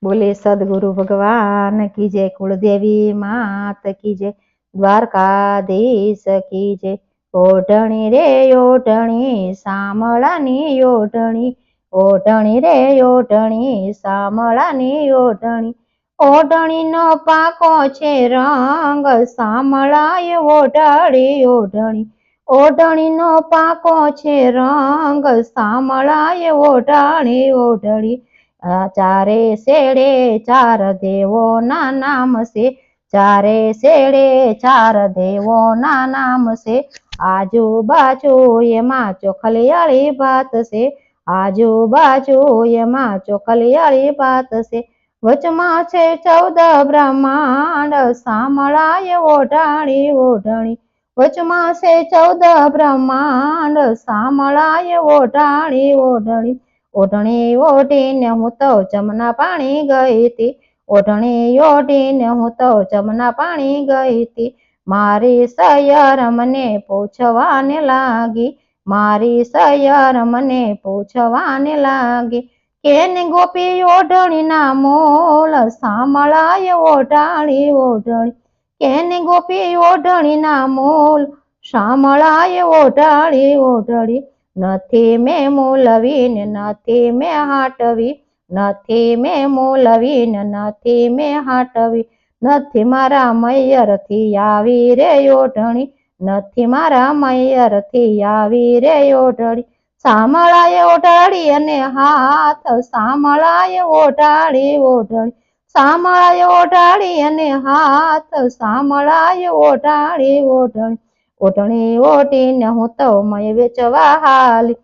बोले सदगुरु भगवान की जय, कुलदेवी मात की जय, द्वारकाधीश की जय। ओढणी रे ओढणी सामळानी ओढणी, ओढणी रे ओढणी सामळानी ओढणी। ओढणीनो पाको छे रंग सामळाए ओढाड़ी ओढणी, ओढणीनो पाको छे रंग सामळाए ओढाड़ी ओढणी। चारे सेड़े चार देवो ना नाम से, चारे सेड़े चार देवो ना नाम से। आजू बाजू एमा चोखलियाली बात से, आजू बाजू एमा चोखलियाली बात से। वचमा छे 14 ब्रह्मांड सामळाए ओढाड़ी ओढणी, वचमा छे 14 ब्रह्मांड सामळाए ओढाड़ी ओढणी। ओढणी ओढीने હું તો જમના પાણી ગઈ તી, ઓઢણી ઓઢીને હું તો જમના પાણી ગઈ તી। મારી સૈયર મને પૂછવાને લાગી, મારી સૈયર મને પૂછવાને લાગી। કેને ગોપી ઓઢણીના મોલ સામળાએ ઓઢાડી ઓઢણી, કેને ગોપી ઓઢણીના મોલ સામળાએ ઓઢાડી ઓઢળી। નથી મેં મોલવી ને નથી મેં હાટવી, નથી મેં મોલવી ને નથી મેં હાટવી। નથી મારા મૈયરથી આવી રે ઓઢણી, નથી મારા મૈયરથી આવી રે ઓઢળી। સામળાએ ઓઢાડી અને હાથ, સામળાએ ઓઢાડી ઓઢળી, સામળાએ ઓઢાડી અને હાથ, સામળાએ ઓઢાડી ઓઢળી। ઓઢણી ઓઢીને હું તો મય વેચવા હાલી,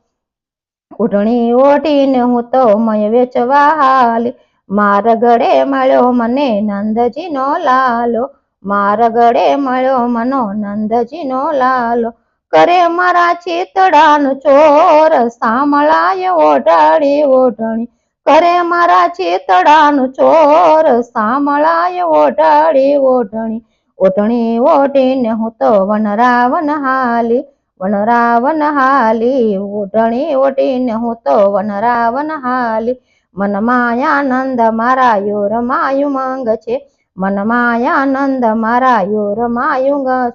ઓઢણી ઓઢીને હું તો મય વેચવા હાલી। મારા ગળે મળ્યો મને નંદજીનો લાલો, મારા ગળે મળ્યો મનો નંદજીનો લાલો। કરે મારા ચિતડાનો ચોર સામળાએ ઓઢાડી ઓઢણી, કરે મારા ચિતડાનો ચોર સામળાએ ઓઢાડી ઓઢણી। ઓઢણી ઓઢીને હું તો વનરાવન હાલી, વનરાવન હાલી, ઓઢણી ઓઢીને હું તો વનરાવન હાલી। મનમાં આનંદ મારા યોરમાં ઉમંગ છે, મનમાં આનંદ મારા યોરમાં ઉમંગ।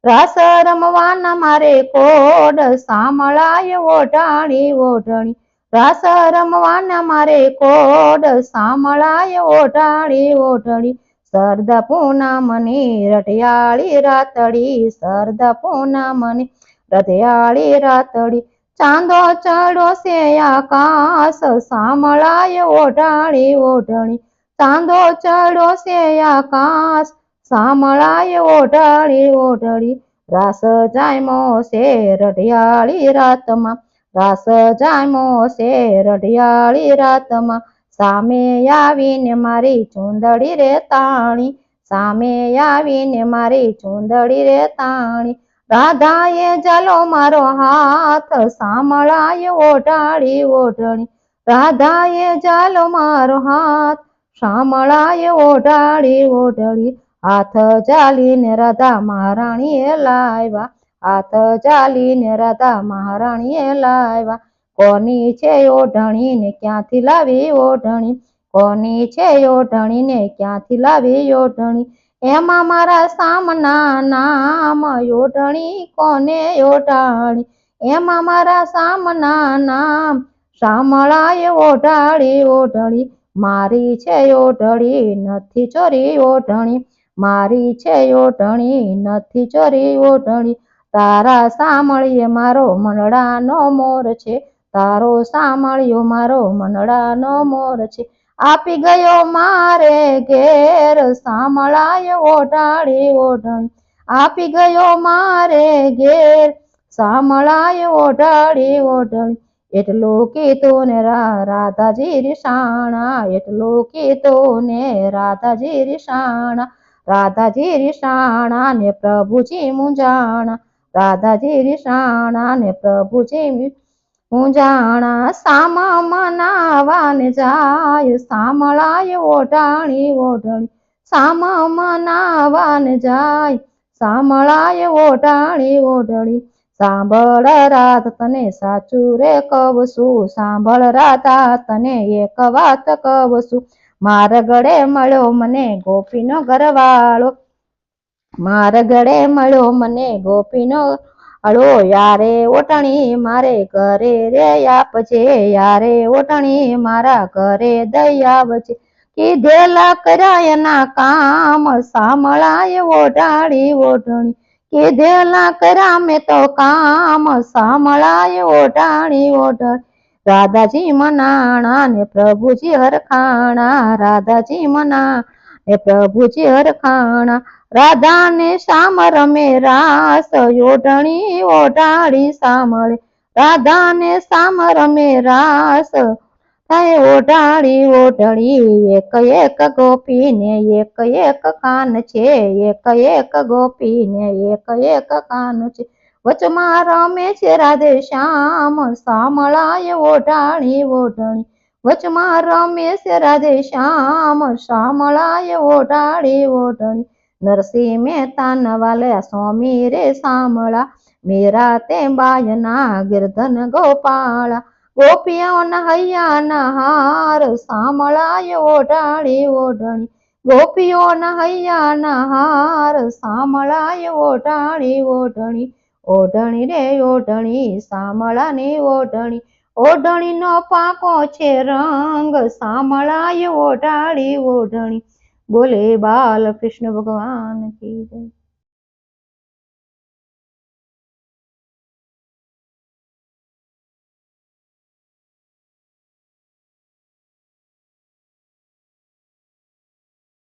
રાસ રમવાના મારે કોડ સામળાએ ઓઢાડી ઓઢણી, રાસ રમવાના મારે કોડ સામળાએ ઓઢાડી ઓઢળી। શરદ પૂનમની રઢિયાળી રાતડી, શરદ પૂનમની રઢિયાળી રાતડી। ચાંદો ચડ્યો છે આકાશ સામળાએ ઓઢાડી ઓઢણી, ચાંદો ચડ્યો છે આકાશ સામળાએ ઓઢાડી ઓઢળી। રાસ જામ્યો છે રઢિયાળી રાતમાં, રાસ જામ્યો છે રઢિયાળી રાતમાં। સામે આવીને મારી ચૂંદડી રે તાણી, સામે આવીને મારી ચૂંદડી રે તાણી। રાધાએ જાલો મારો હાથ સામળાએ ઓઢાડી ઓઢણી, રાધાએ જાલો મારો હાથ સામળાએ ઓઢાડી ઓઢળી। હાથ જાલીને રાધા મહારાણીએ લાવ્યા, હાથ જાલીને રાધા મહારાણીએ લાવ્યા। કોની છે ઓઢણીને ક્યાંથી લાવી ઓઢણી, કોની છે ઓઢણીને ક્યાંથી લાવી ઓઢણી। એમાં મારા સામના નામ ઓઢણી કોને ઓઢાડી, એમાં મારા સામના નામ સામળાએ ઓઢાડી ઓઢળી। મારી છે ઓઢળી નથી ચોરી ઓઢણી, મારી છે ઓઢણી નથી ચોરી ઓઢણી। તારા સામળીએ મારો મનડાનો મોર છે, તારો સામળિયો મારો મનડાનો મોર છે। આપી ગયો મારે ઘેર સામળાએ ઓઢાડી ઓઢણી, આપી ગયો મારે ઘેર સામળાએ ઓઢાડી ઓઢળી। એટલું કીધું ને રાધાજી રીસાણા, એટલું કીધું ને રાધાજી રીસાણા, રાધાજી રીસાણા ને પ્રભુજી મૂંઝાણા, રાધાજી રીસાણા ને પ્રભુજી મૂંઝાણા। સામા મનાવાને જાય સામળાએ ઓઢાણી ઓઢણી, સામા મનાવાને જાય સામળાએ ઓઢાણી ઓઢળી। સાંભળ રાધા તને સાચું રે કહું છું, સાંભળ રાધા તને એક વાત કહું છું। મારા ગળે મળ્યો મને ગોપીનો ઘરવાળો, મારા ગળે મળ્યો મને ગોપીનો અળો, યારે ઓટણી મારે ઘરે રે આપજે, યારે ઓટણી મારા ઘરે દઈ આવજે, કીધેલા કર્યા એના કામ સાંભળાય ઓઢાડી ઓઢણી, કીધેલા કર્યા મેં તો કામ સાંભળાય ઓઢાડી ઓઢણી, રાધાજી મનાણા ને પ્રભુજી હરખાણા, રાધાજી મના ને પ્રભુજી હરખાણા, રાધા ને શ્યામ રમે રાસ ઓઢણી ઓઢાડી સાંભળે, રાધા ને શ્યામ રમે રાસ ઓઢાડી ઓઢણી, એક એક ગોપીને એક એક કાન છે, એક એક ગોપીને એક એક કાન છે, વચમાં રમે છે રાધે શ્યામ સાંભળાય ઓઢાડી ઓઢણી, વચમાં રમે છે રાધે શ્યામ સાંભળાય ઓઢાડી ઓઢણી, નરસિંહ મહેતા નવાલે સ્વામી રે સાંભળા, મેરા તે બાયના ગિરધન ગોપાળા, ગોપીઓના હૈયાના હાર સાંભળાય ઓઢાડી ઓઢણી, ગોપીઓના હૈયાના હાર સાંભળાય ઓઢાડી ઓઢણી, ઓઢણી રે ઓઢણી સાંભળાની ઓઢણી, ઓઢણીનો પાકો છે રંગ સાંભળાય ઓઢાડી ઓઢણી, બોલે બાલકૃષ્ણ ભગવાન કી જય।